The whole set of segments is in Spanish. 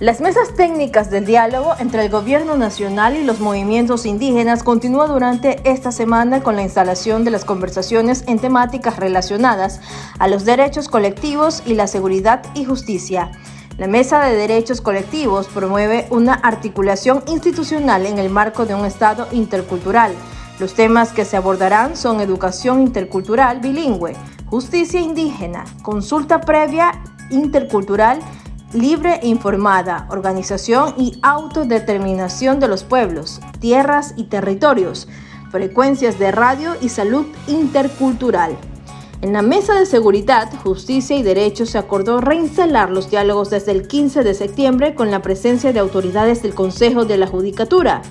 Las mesas técnicas del diálogo entre el Gobierno Nacional y los movimientos indígenas continúa durante esta semana con la instalación de las conversaciones en temáticas relacionadas a los derechos colectivos y la seguridad y justicia. La Mesa de Derechos Colectivos promueve una articulación institucional en el marco de un Estado intercultural. Los temas que se abordarán son educación intercultural bilingüe, justicia indígena, consulta previa intercultural libre e informada, organización y autodeterminación de los pueblos, tierras y territorios, frecuencias de radio y salud intercultural. En la Mesa de Seguridad, Justicia y Derechos se acordó reinstalar los diálogos desde el 15 de septiembre con la presencia de autoridades del Consejo de la Judicatura,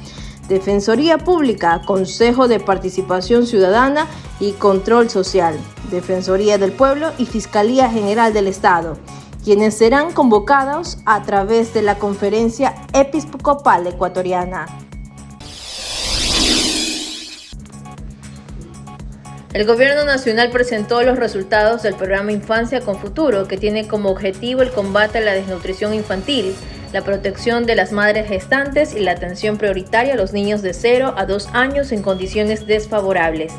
Defensoría Pública, Consejo de Participación Ciudadana y Control Social, Defensoría del Pueblo y Fiscalía General del Estado, quienes serán convocados a través de la Conferencia Episcopal Ecuatoriana. El Gobierno Nacional presentó los resultados del programa Infancia con Futuro, que tiene como objetivo el combate a la desnutrición infantil, la protección de las madres gestantes y la atención prioritaria a los niños de 0 a 2 años en condiciones desfavorables.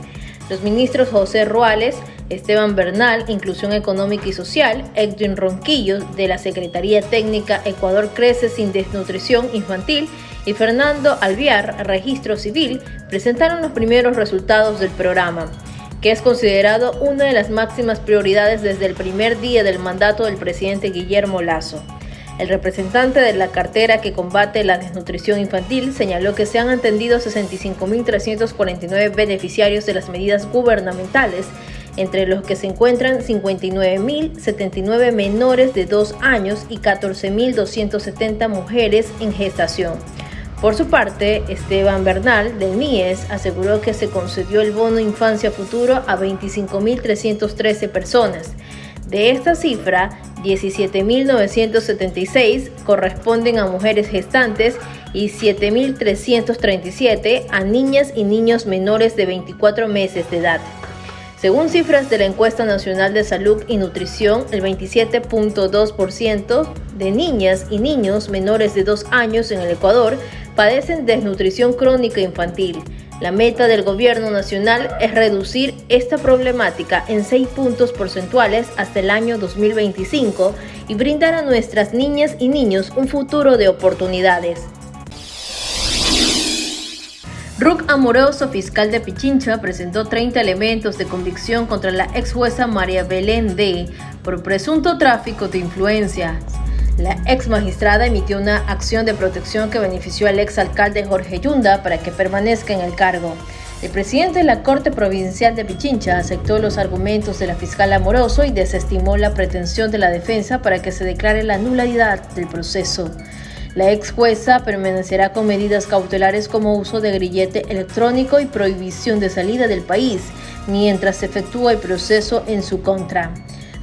Los ministros José Ruales, Esteban Bernal, Inclusión Económica y Social, Edwin Ronquillo, de la Secretaría Técnica Ecuador Crece Sin Desnutrición Infantil, y Fernando Alviar, Registro Civil, presentaron los primeros resultados del programa, que es considerado una de las máximas prioridades desde el primer día del mandato del presidente Guillermo Lasso. El representante de la cartera que combate la desnutrición infantil señaló que se han atendido 65.349 beneficiarios de las medidas gubernamentales, entre los que se encuentran 59.079 menores de 2 años y 14.270 mujeres en gestación. Por su parte, Esteban Bernal, del MIES, aseguró que se concedió el bono Infancia Futuro a 25.313 personas. De esta cifra, 17.976 corresponden a mujeres gestantes y 7.337 a niñas y niños menores de 24 meses de edad. Según cifras de la Encuesta Nacional de Salud y Nutrición, el 27.2% de niñas y niños menores de 2 años en el Ecuador padecen desnutrición crónica infantil. La meta del Gobierno Nacional es reducir esta problemática en 6 puntos porcentuales hasta el año 2025 y brindar a nuestras niñas y niños un futuro de oportunidades. RUC Amoroso, fiscal de Pichincha, presentó 30 elementos de convicción contra la ex jueza María Belén D. por presunto tráfico de influencias. La ex magistrada emitió una acción de protección que benefició al ex alcalde Jorge Yunda para que permanezca en el cargo. El presidente de la Corte Provincial de Pichincha aceptó los argumentos de la fiscal Amoroso y desestimó la pretensión de la defensa para que se declare la nulidad del proceso. La ex jueza permanecerá con medidas cautelares como uso de grillete electrónico y prohibición de salida del país, mientras se efectúa el proceso en su contra.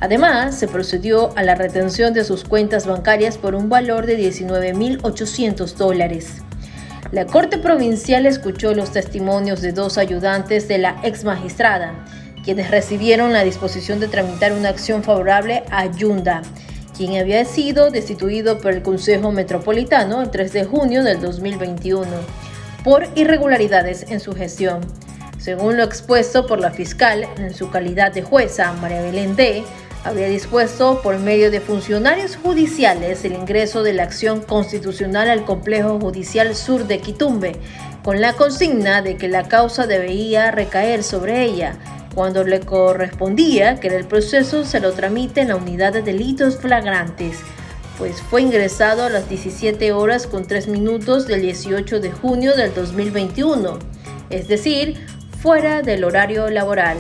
Además, se procedió a la retención de sus cuentas bancarias por un valor de $19.800. La Corte Provincial escuchó los testimonios de 2 ayudantes de la ex magistrada, quienes recibieron la disposición de tramitar una acción favorable a Yunda, quien había sido destituido por el Consejo Metropolitano el 3 de junio del 2021 por irregularidades en su gestión. Según lo expuesto por la fiscal, en su calidad de jueza, María Belén D. había dispuesto por medio de funcionarios judiciales el ingreso de la acción constitucional al Complejo Judicial Sur de Quitumbe, con la consigna de que la causa debía recaer sobre ella, cuando le correspondía que el proceso se lo tramite en la unidad de delitos flagrantes, pues fue ingresado a las 17 horas con 3 minutos del 18 de junio del 2021, es decir, fuera del horario laboral.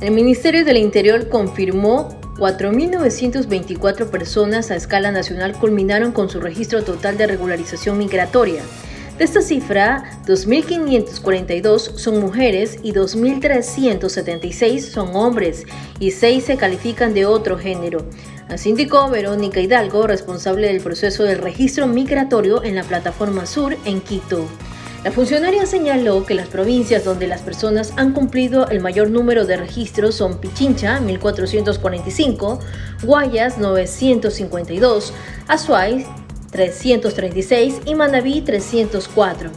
El Ministerio del Interior confirmó 4.924 personas a escala nacional culminaron con su registro total de regularización migratoria. De esta cifra, 2.542 son mujeres y 2.376 son hombres y 6 se califican de otro género. Así indicó Verónica Hidalgo, responsable del proceso del registro migratorio en la Plataforma Sur en Quito. La funcionaria señaló que las provincias donde las personas han cumplido el mayor número de registros son Pichincha, 1.445, Guayas, 952, Azuay, 336 y Manabí, 304.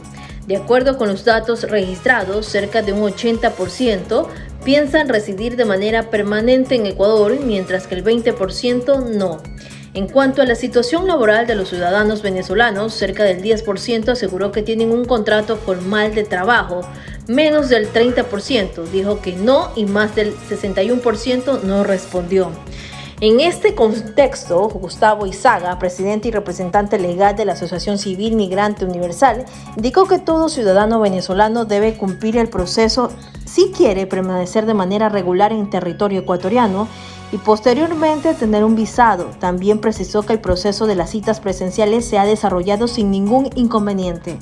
De acuerdo con los datos registrados, cerca de un 80% piensan residir de manera permanente en Ecuador, mientras que el 20% no. En cuanto a la situación laboral de los ciudadanos venezolanos, cerca del 10% aseguró que tienen un contrato formal de trabajo, menos del 30% dijo que no y más del 61% no respondió. En este contexto, Gustavo Izaga, presidente y representante legal de la Asociación Civil Migrante Universal, indicó que todo ciudadano venezolano debe cumplir el proceso si quiere permanecer de manera regular en territorio ecuatoriano y posteriormente tener un visado. También precisó que el proceso de las citas presenciales se ha desarrollado sin ningún inconveniente.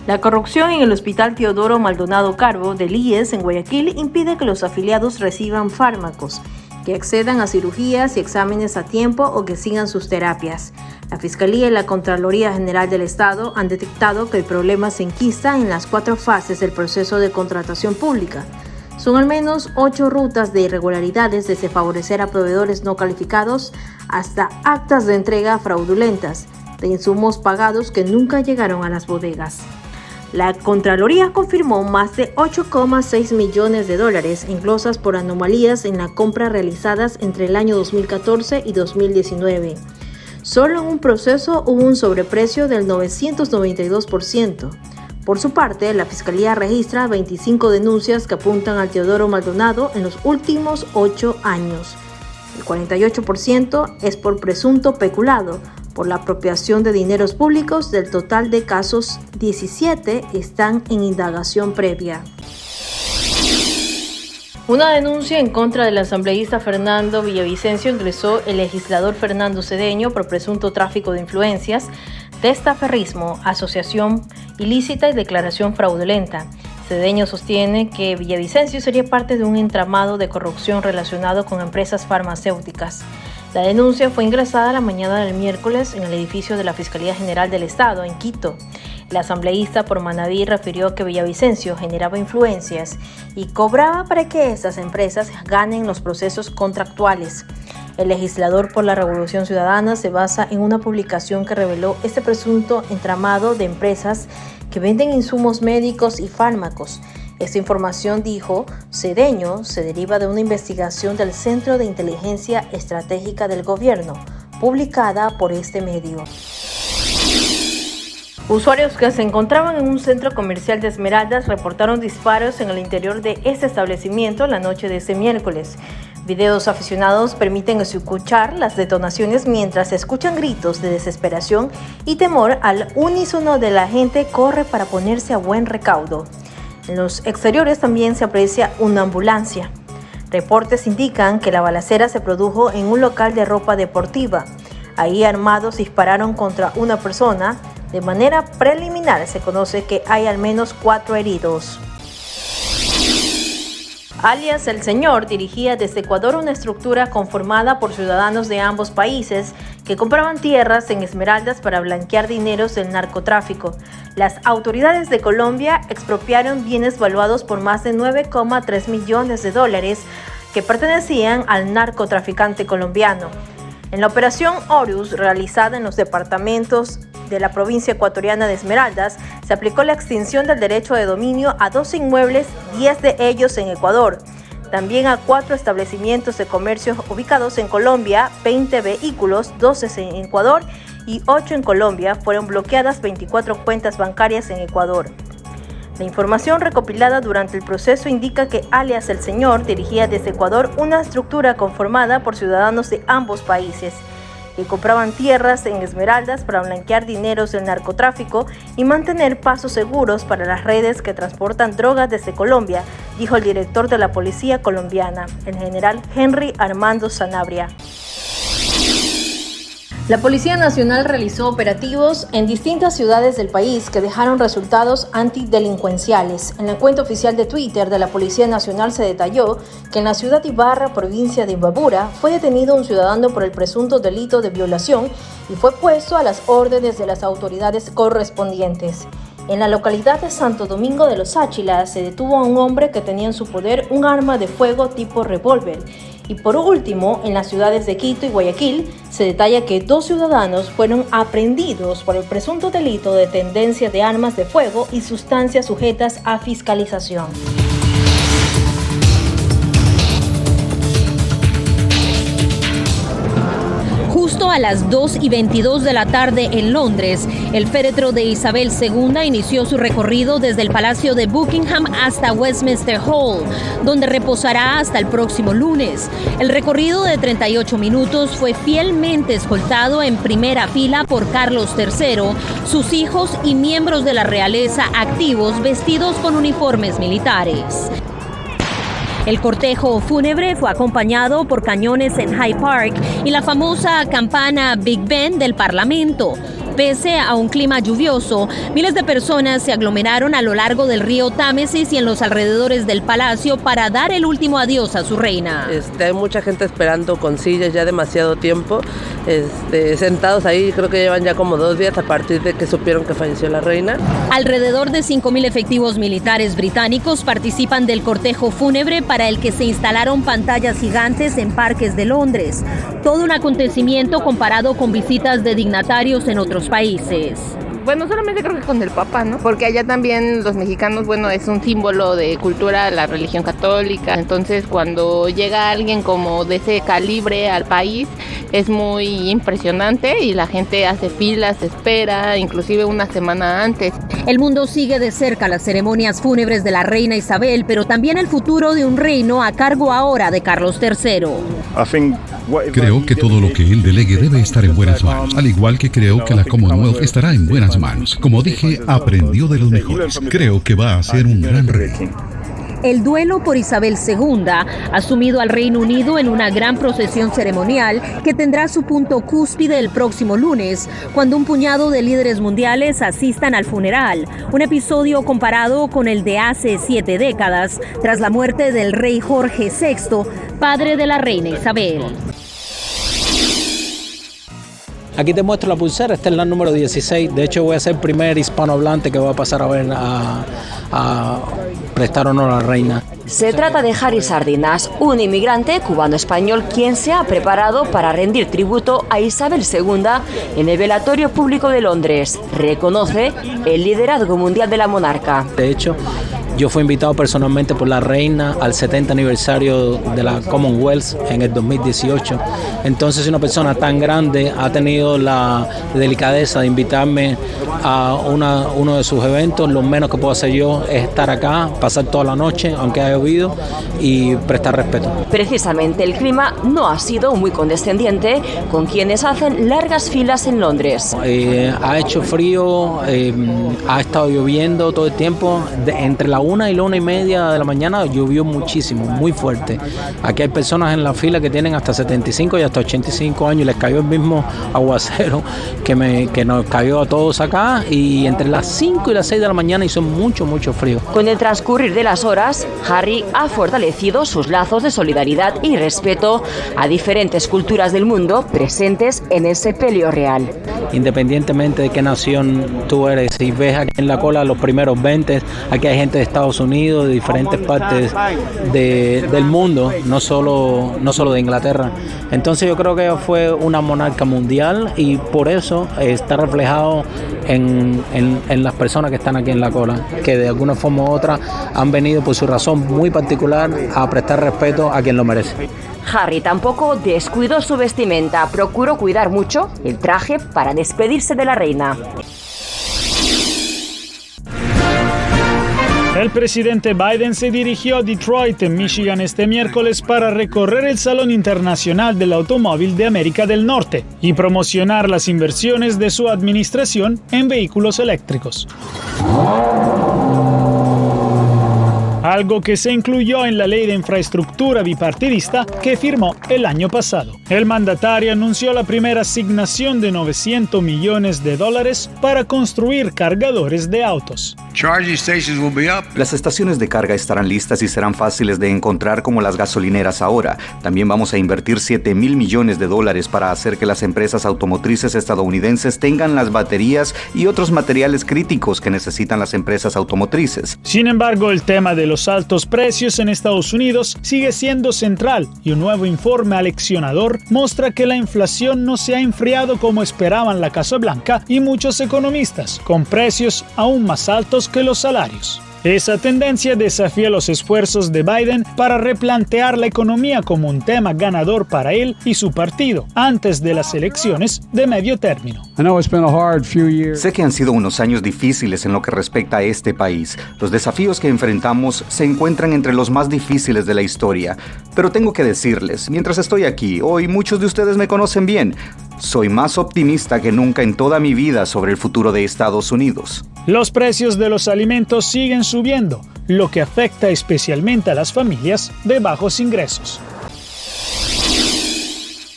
La corrupción en el Hospital Teodoro Maldonado Carbo del IES en Guayaquil impide que los afiliados reciban fármacos, que accedan a cirugías y exámenes a tiempo o que sigan sus terapias. La Fiscalía y la Contraloría General del Estado han detectado que el problema se enquista en las 4 fases del proceso de contratación pública. Son al menos 8 rutas de irregularidades, desde favorecer a proveedores no calificados hasta actas de entrega fraudulentas de insumos pagados que nunca llegaron a las bodegas. La Contraloría confirmó más de $8,6 millones en glosas por anomalías en la compra realizadas entre el año 2014 y 2019. Solo en un proceso hubo un sobreprecio del 992%. Por su parte, la Fiscalía registra 25 denuncias que apuntan al Teodoro Maldonado en los últimos 8 años. El 48% es por presunto peculado, por la apropiación de dineros públicos. Del total de casos, 17 están en indagación previa. Una denuncia en contra del asambleísta Fernando Villavicencio ingresó el legislador Fernando Cedeño por presunto tráfico de influencias, testaferrismo, asociación ilícita y declaración fraudulenta. Cedeño sostiene que Villavicencio sería parte de un entramado de corrupción relacionado con empresas farmacéuticas. La denuncia fue ingresada la mañana del miércoles en el edificio de la Fiscalía General del Estado, en Quito. El asambleísta por Manabí refirió que Villavicencio generaba influencias y cobraba para que estas empresas ganen los procesos contractuales. El legislador por la Revolución Ciudadana se basa en una publicación que reveló este presunto entramado de empresas que venden insumos médicos y fármacos. Esta información, dijo Cedeño, se deriva de una investigación del Centro de Inteligencia Estratégica del Gobierno, publicada por este medio. Usuarios que se encontraban en un centro comercial de Esmeraldas reportaron disparos en el interior de este establecimiento la noche de este miércoles. Videos aficionados permiten escuchar las detonaciones mientras se escuchan gritos de desesperación y temor. Al unísono de la gente corre para ponerse a buen recaudo. En los exteriores también se aprecia una ambulancia. Reportes indican que la balacera se produjo en un local de ropa deportiva. Ahí armados dispararon contra una persona. De manera preliminar se conoce que hay al menos 4 heridos. Alias El Señor dirigía desde Ecuador una estructura conformada por ciudadanos de ambos países que compraban tierras en Esmeraldas para blanquear dineros del narcotráfico. Las autoridades de Colombia expropiaron bienes valuados por más de $9,3 millones que pertenecían al narcotraficante colombiano. En la operación Horus, realizada en los departamentos de la provincia ecuatoriana de Esmeraldas, se aplicó la extinción del derecho de dominio a 12 inmuebles, 10 de ellos en Ecuador. También a 4 establecimientos de comercio ubicados en Colombia, 20 vehículos, 12 en Ecuador y 8 en Colombia. Fueron bloqueadas 24 cuentas bancarias en Ecuador. La información recopilada durante el proceso indica que alias El Señor dirigía desde Ecuador una estructura conformada por ciudadanos de ambos países que compraban tierras en Esmeraldas para blanquear dineros del narcotráfico y mantener pasos seguros para las redes que transportan drogas desde Colombia, dijo el director de la policía colombiana, el general Henry Armando Sanabria. La Policía Nacional realizó operativos en distintas ciudades del país que dejaron resultados antidelincuenciales. En la cuenta oficial de Twitter de la Policía Nacional se detalló que en la ciudad Ibarra, provincia de Imbabura, fue detenido un ciudadano por el presunto delito de violación y fue puesto a las órdenes de las autoridades correspondientes. En la localidad de Santo Domingo de los Áchilas se detuvo a un hombre que tenía en su poder un arma de fuego tipo revólver. Y por último, en las ciudades de Quito y Guayaquil, se detalla que 2 ciudadanos fueron aprehendidos por el presunto delito de tenencia de armas de fuego y sustancias sujetas a fiscalización. Justo a las 2:22 de la tarde en Londres, el féretro de Isabel II inició su recorrido desde el Palacio de Buckingham hasta Westminster Hall, donde reposará hasta el próximo lunes. El recorrido de 38 minutos fue fielmente escoltado en primera fila por Carlos III, sus hijos y miembros de la realeza activos vestidos con uniformes militares. El cortejo fúnebre fue acompañado por cañones en Hyde Park y la famosa campana Big Ben del Parlamento. Pese a un clima lluvioso, miles de personas se aglomeraron a lo largo del río Támesis y en los alrededores del palacio para dar el último adiós a su reina. Hay mucha gente esperando con sillas ya demasiado tiempo, sentados ahí, creo que llevan ya como 2 días a partir de que supieron que falleció la reina. Alrededor de 5.000 efectivos militares británicos participan del cortejo fúnebre para el que se instalaron pantallas gigantes en parques de Londres. Todo un acontecimiento comparado con visitas de dignatarios en otros países. Bueno, solamente creo que con el Papa, ¿no? Porque allá también los mexicanos, bueno, es un símbolo de cultura, la religión católica. Entonces, cuando llega alguien como de ese calibre al país, es muy impresionante y la gente hace filas, espera, inclusive una semana antes. El mundo sigue de cerca las ceremonias fúnebres de la reina Isabel, pero también el futuro de un reino a cargo ahora de Carlos III. Creo que todo lo que él delegue debe estar en buenas manos, al igual que creo que la Commonwealth estará en buenas manos. Como dije, aprendió de los mejores. Creo que va a ser un gran rey. El duelo por Isabel II ha sumido al Reino Unido en una gran procesión ceremonial que tendrá su punto cúspide el próximo lunes, cuando un puñado de líderes mundiales asistan al funeral, un episodio comparado con el de hace 7 décadas, tras la muerte del rey Jorge VI, padre de la reina Isabel. Aquí te muestro la pulsera, esta es la número 16. De hecho, voy a ser el primer hispanohablante que va a pasar a ver a prestar honor a la reina. Se trata de Harry Sardinas, un inmigrante cubano-español quien se ha preparado para rendir tributo a Isabel II en el velatorio público de Londres. Reconoce el liderazgo mundial de la monarca. De hecho, yo fui invitado personalmente por la reina al 70 aniversario de la Commonwealth en el 2018. Entonces, una persona tan grande ha tenido la delicadeza de invitarme a uno de sus eventos. Lo menos que puedo hacer yo es estar acá, pasar toda la noche, aunque haya llovido, y prestar respeto. Precisamente el clima no ha sido muy condescendiente con quienes hacen largas filas en Londres. Ha hecho frío, ha estado lloviendo todo el tiempo. Entre la 1 y la 1:30 de la mañana llovió muchísimo, muy fuerte. Aquí hay personas en la fila que tienen hasta 75 y hasta 85 años y les cayó el mismo aguacero que nos cayó a todos acá, y entre las 5 y las 6 de la mañana hizo mucho frío. Con el transcurrir de las horas, Harry ha fortalecido sus lazos de solidaridad y respeto a diferentes culturas del mundo presentes en el sepelio real. Independientemente de qué nación tú eres, si ves aquí en la cola los primeros 20, aquí hay gente de Estados Unidos, de diferentes partes del mundo, no solo de Inglaterra. Entonces yo creo que ella fue una monarca mundial y por eso está reflejado en las personas que están aquí en la cola, que de alguna forma u otra han venido por su razón muy particular a prestar respeto a quien lo merece. Harry tampoco descuidó su vestimenta, procuró cuidar mucho el traje para despedirse de la reina. El presidente Biden se dirigió a Detroit, en Michigan, este miércoles para recorrer el Salón Internacional del Automóvil de América del Norte y promocionar las inversiones de su administración en vehículos eléctricos. algo que se incluyó en la Ley de Infraestructura Bipartidista que firmó el año pasado. El mandatario anunció la primera asignación de $900 millones para construir cargadores de autos. Las estaciones de carga estarán listas y serán fáciles de encontrar como las gasolineras ahora. También vamos a invertir $7,000 millones para hacer que las empresas automotrices estadounidenses tengan las baterías y otros materiales críticos que necesitan las empresas automotrices. Sin embargo, el tema de los altos precios en Estados Unidos sigue siendo central y un nuevo informe aleccionador muestra que la inflación no se ha enfriado como esperaban la Casa Blanca y muchos economistas, con precios aún más altos que los salarios. Esa tendencia desafía los esfuerzos de Biden para replantear la economía como un tema ganador para él y su partido antes de las elecciones de medio término. Sé que han sido unos años difíciles en lo que respecta a este país. Los desafíos que enfrentamos se encuentran entre los más difíciles de la historia. Pero tengo que decirles, mientras estoy aquí, hoy muchos de ustedes me conocen bien. Soy más optimista que nunca en toda mi vida sobre el futuro de Estados Unidos. Los precios de los alimentos siguen subiendo, lo que afecta especialmente a las familias de bajos ingresos.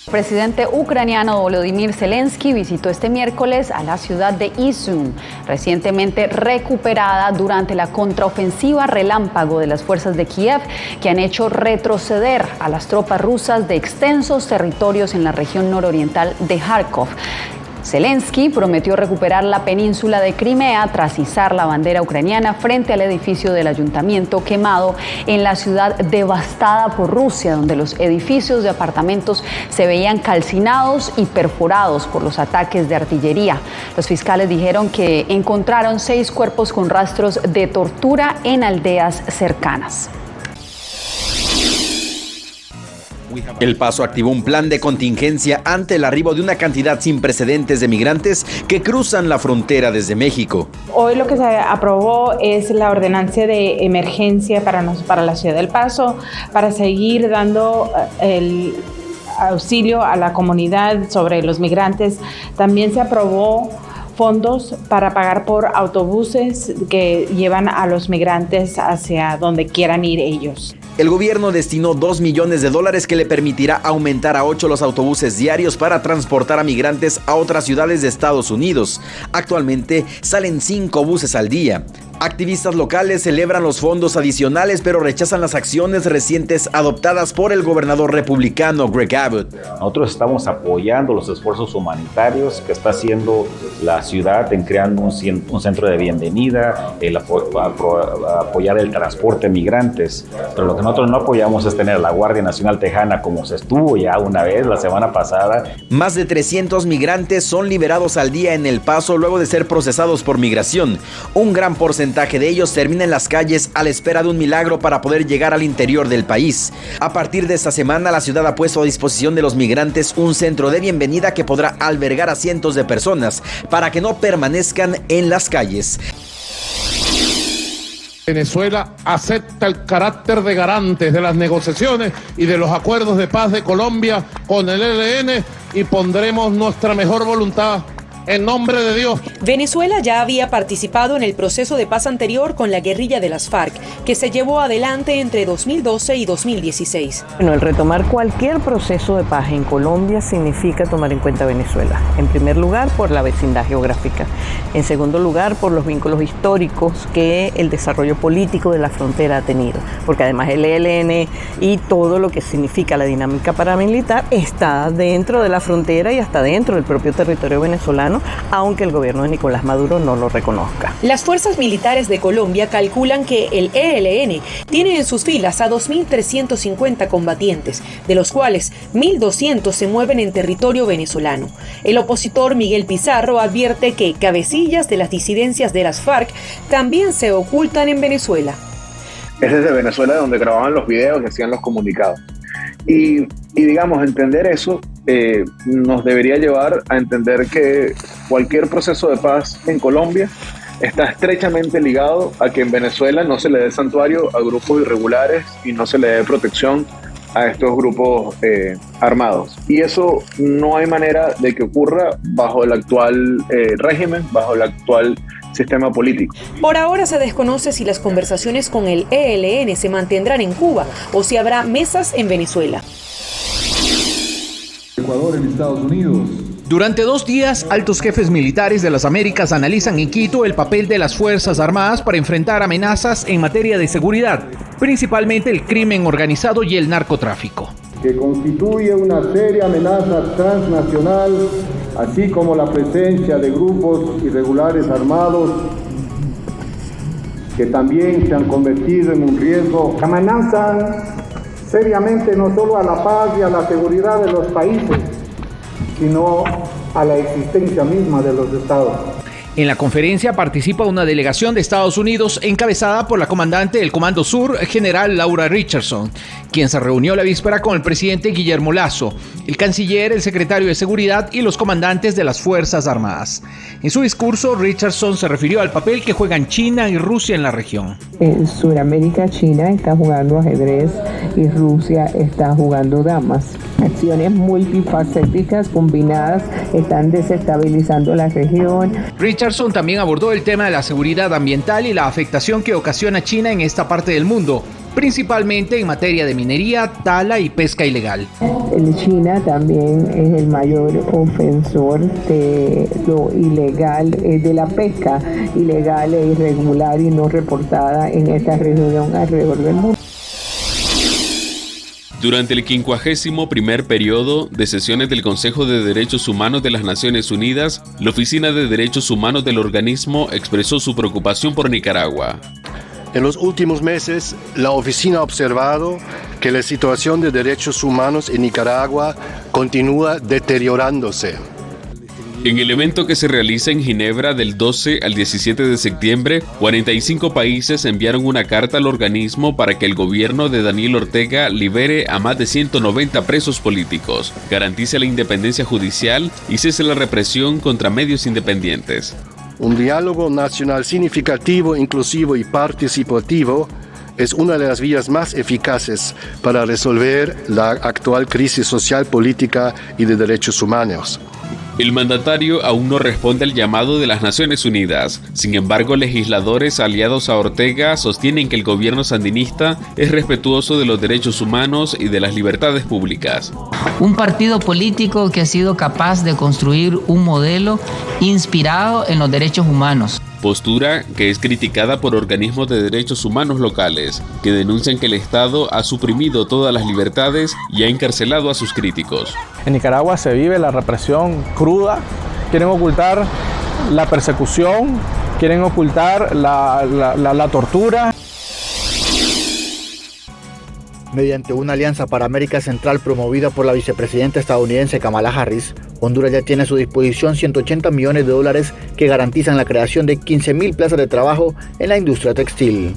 El presidente ucraniano Volodymyr Zelensky visitó este miércoles a la ciudad de Izum, recientemente recuperada durante la contraofensiva relámpago de las fuerzas de Kiev, que han hecho retroceder a las tropas rusas de extensos territorios en la región nororiental de Kharkov. Zelensky prometió recuperar la península de Crimea tras izar la bandera ucraniana frente al edificio del ayuntamiento quemado en la ciudad devastada por Rusia, donde los edificios de apartamentos se veían calcinados y perforados por los ataques de artillería. Los fiscales dijeron que encontraron 6 cuerpos con rastros de tortura en aldeas cercanas. El Paso activó un plan de contingencia ante el arribo de una cantidad sin precedentes de migrantes que cruzan la frontera desde México. Hoy lo que se aprobó es la ordenanza de emergencia para la ciudad del Paso, para seguir dando el auxilio a la comunidad sobre los migrantes. También se aprobó fondos para pagar por autobuses que llevan a los migrantes hacia donde quieran ir ellos. El gobierno destinó $2 millones que le permitirá aumentar a 8 los autobuses diarios para transportar a migrantes a otras ciudades de Estados Unidos. Actualmente salen 5 buses al día. Activistas locales celebran los fondos adicionales, pero rechazan las acciones recientes adoptadas por el gobernador republicano Greg Abbott. Nosotros estamos apoyando los esfuerzos humanitarios que está haciendo la ciudad en creando un centro de bienvenida, apoyar el transporte de migrantes. Pero lo que nosotros no apoyamos es tener la Guardia Nacional Tejana como se estuvo ya una vez la semana pasada. Más de 300 migrantes son liberados al día en El Paso luego de ser procesados por migración. Un gran porcentaje de ellos termina en las calles a la espera de un milagro para poder llegar al interior del país. A partir de esta semana, la ciudad ha puesto a disposición de los migrantes un centro de bienvenida que podrá albergar a cientos de personas para que no permanezcan en las calles. Venezuela acepta el carácter de garantes de las negociaciones y de los acuerdos de paz de Colombia con el ELN y pondremos nuestra mejor voluntad. En nombre de Dios. Venezuela ya había participado en el proceso de paz anterior con la guerrilla de las FARC, que se llevó adelante entre 2012 y 2016. Bueno, el retomar cualquier proceso de paz en Colombia significa tomar en cuenta Venezuela. En primer lugar, por la vecindad geográfica. En segundo lugar, por los vínculos históricos que el desarrollo político de la frontera ha tenido. Porque además el ELN y todo lo que significa la dinámica paramilitar está dentro de la frontera y hasta dentro del propio territorio venezolano, aunque el gobierno de Nicolás Maduro no lo reconozca. Las fuerzas militares de Colombia calculan que el ELN tiene en sus filas a 2.350 combatientes, de los cuales 1.200 se mueven en territorio venezolano. El opositor Miguel Pizarro advierte que cabecillas de las disidencias de las FARC también se ocultan en Venezuela. Es desde Venezuela donde grababan los videos y hacían los comunicados. Y digamos, entender eso nos debería llevar a entender que cualquier proceso de paz en Colombia está estrechamente ligado a que en Venezuela no se le dé santuario a grupos irregulares y no se le dé protección a estos grupos armados. Y eso no hay manera de que ocurra bajo el actual régimen, bajo el actual sistema político. Por ahora se desconoce si las conversaciones con el ELN se mantendrán en Cuba o si habrá mesas en Venezuela. Ecuador en Estados Unidos. Durante 2 días, altos jefes militares de las Américas analizan en Quito el papel de las Fuerzas Armadas para enfrentar amenazas en materia de seguridad, principalmente el crimen organizado y el narcotráfico. Que constituye una seria amenaza transnacional, así como la presencia de grupos irregulares armados que también se han convertido en un riesgo. Amenazan seriamente no solo a la paz y a la seguridad de los países, sino a la existencia misma de los estados. En la conferencia participa una delegación de Estados Unidos encabezada por la comandante del Comando Sur, general Laura Richardson, quien se reunió la víspera con el presidente Guillermo Lasso, el canciller, el secretario de Seguridad y los comandantes de las Fuerzas Armadas. En su discurso, Richardson se refirió al papel que juegan China y Rusia en la región. En Sudamérica, China está jugando ajedrez y Rusia está jugando damas. Acciones multifacéticas combinadas están desestabilizando la región. Richardson también abordó el tema de la seguridad ambiental y la afectación que ocasiona China en esta parte del mundo, principalmente en materia de minería, tala y pesca ilegal. China también es el mayor ofensor de lo ilegal, de la pesca ilegal e irregular y no reportada en esta región alrededor del mundo. Durante el 51º periodo de sesiones del Consejo de Derechos Humanos de las Naciones Unidas, la Oficina de Derechos Humanos del organismo expresó su preocupación por Nicaragua. En los últimos meses, la oficina ha observado que la situación de derechos humanos en Nicaragua continúa deteriorándose. En el evento que se realiza en Ginebra del 12 al 17 de septiembre, 45 países enviaron una carta al organismo para que el gobierno de Daniel Ortega libere a más de 190 presos políticos, garantice la independencia judicial y cese la represión contra medios independientes. Un diálogo nacional significativo, inclusivo y participativo es una de las vías más eficaces para resolver la actual crisis social, política y de derechos humanos. El mandatario aún no responde al llamado de las Naciones Unidas. Sin embargo, legisladores aliados a Ortega sostienen que el gobierno sandinista es respetuoso de los derechos humanos y de las libertades públicas. Un partido político que ha sido capaz de construir un modelo inspirado en los derechos humanos. Postura que es criticada por organismos de derechos humanos locales, que denuncian que el Estado ha suprimido todas las libertades y ha encarcelado a sus críticos. En Nicaragua se vive la represión cruda, quieren ocultar la persecución, quieren ocultar la tortura. Mediante una alianza para América Central promovida por la vicepresidenta estadounidense Kamala Harris, Honduras ya tiene a su disposición $180 millones que garantizan la creación de 15.000 plazas de trabajo en la industria textil.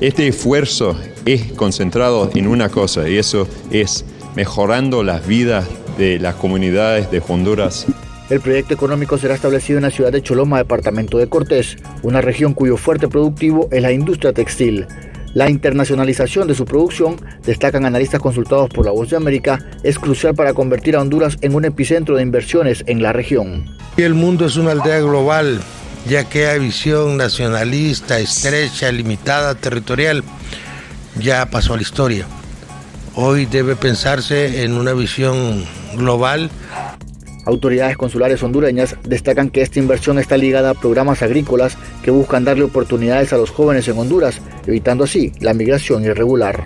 Este esfuerzo es concentrado en una cosa, y eso es mejorando las vidas de las comunidades de Honduras. El proyecto económico será establecido en la ciudad de Choloma, departamento de Cortés, una región cuyo fuerte productivo es la industria textil. La internacionalización de su producción, destacan analistas consultados por La Voz de América, es crucial para convertir a Honduras en un epicentro de inversiones en la región. El mundo es una aldea global, ya que hay visión nacionalista, estrecha, limitada, territorial, ya pasó a la historia. Hoy debe pensarse en una visión global. Autoridades consulares hondureñas destacan que esta inversión está ligada a programas agrícolas que buscan darle oportunidades a los jóvenes en Honduras, evitando así la migración irregular.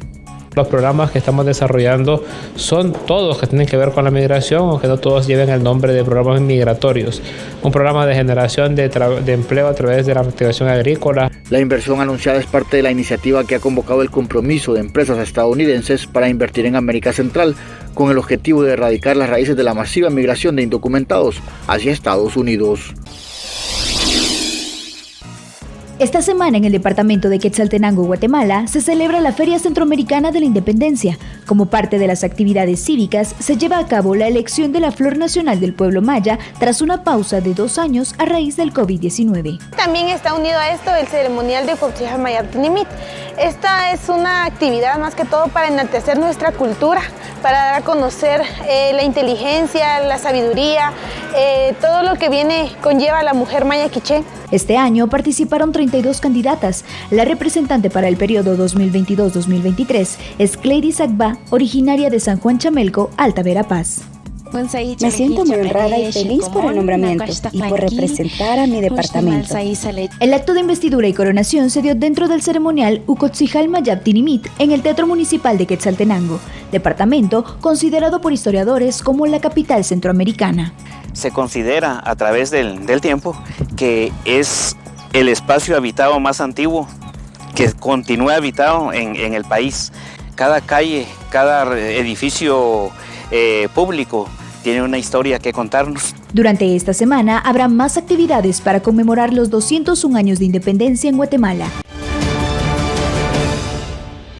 Los programas que estamos desarrollando son todos que tienen que ver con la migración, aunque no todos lleven el nombre de programas migratorios. Un programa de generación de empleo a través de la activación agrícola. La inversión anunciada es parte de la iniciativa que ha convocado el compromiso de empresas estadounidenses para invertir en América Central, con el objetivo de erradicar las raíces de la masiva migración de indocumentados hacia Estados Unidos. Esta semana en el departamento de Quetzaltenango, Guatemala, se celebra la Feria Centroamericana de la Independencia. Como parte de las actividades cívicas, se lleva a cabo la elección de la Flor Nacional del Pueblo Maya tras una pausa de 2 años a raíz del COVID-19. También está unido a esto el ceremonial de Coxija Mayaptinimit. Esta es una actividad más que todo para enaltecer nuestra cultura, para dar a conocer la inteligencia, la sabiduría, todo lo que conlleva la mujer maya quiché. Este año participaron 32 candidatas. La representante para el periodo 2022-2023 es Cleidis Agba, originaria de San Juan Chamelco, Alta Verapaz. Me siento muy honrada y feliz por el nombramiento y por representar a mi departamento. El acto de investidura y coronación se dio dentro del ceremonial Ucotzijal Mayab Tinimit en el Teatro Municipal de Quetzaltenango, departamento considerado por historiadores como la capital centroamericana. Se considera a través del tiempo que es el espacio habitado más antiguo que continúa habitado en el país. Cada calle, cada edificio público tiene una historia que contarnos. Durante esta semana habrá más actividades para conmemorar los 201 años de independencia en Guatemala.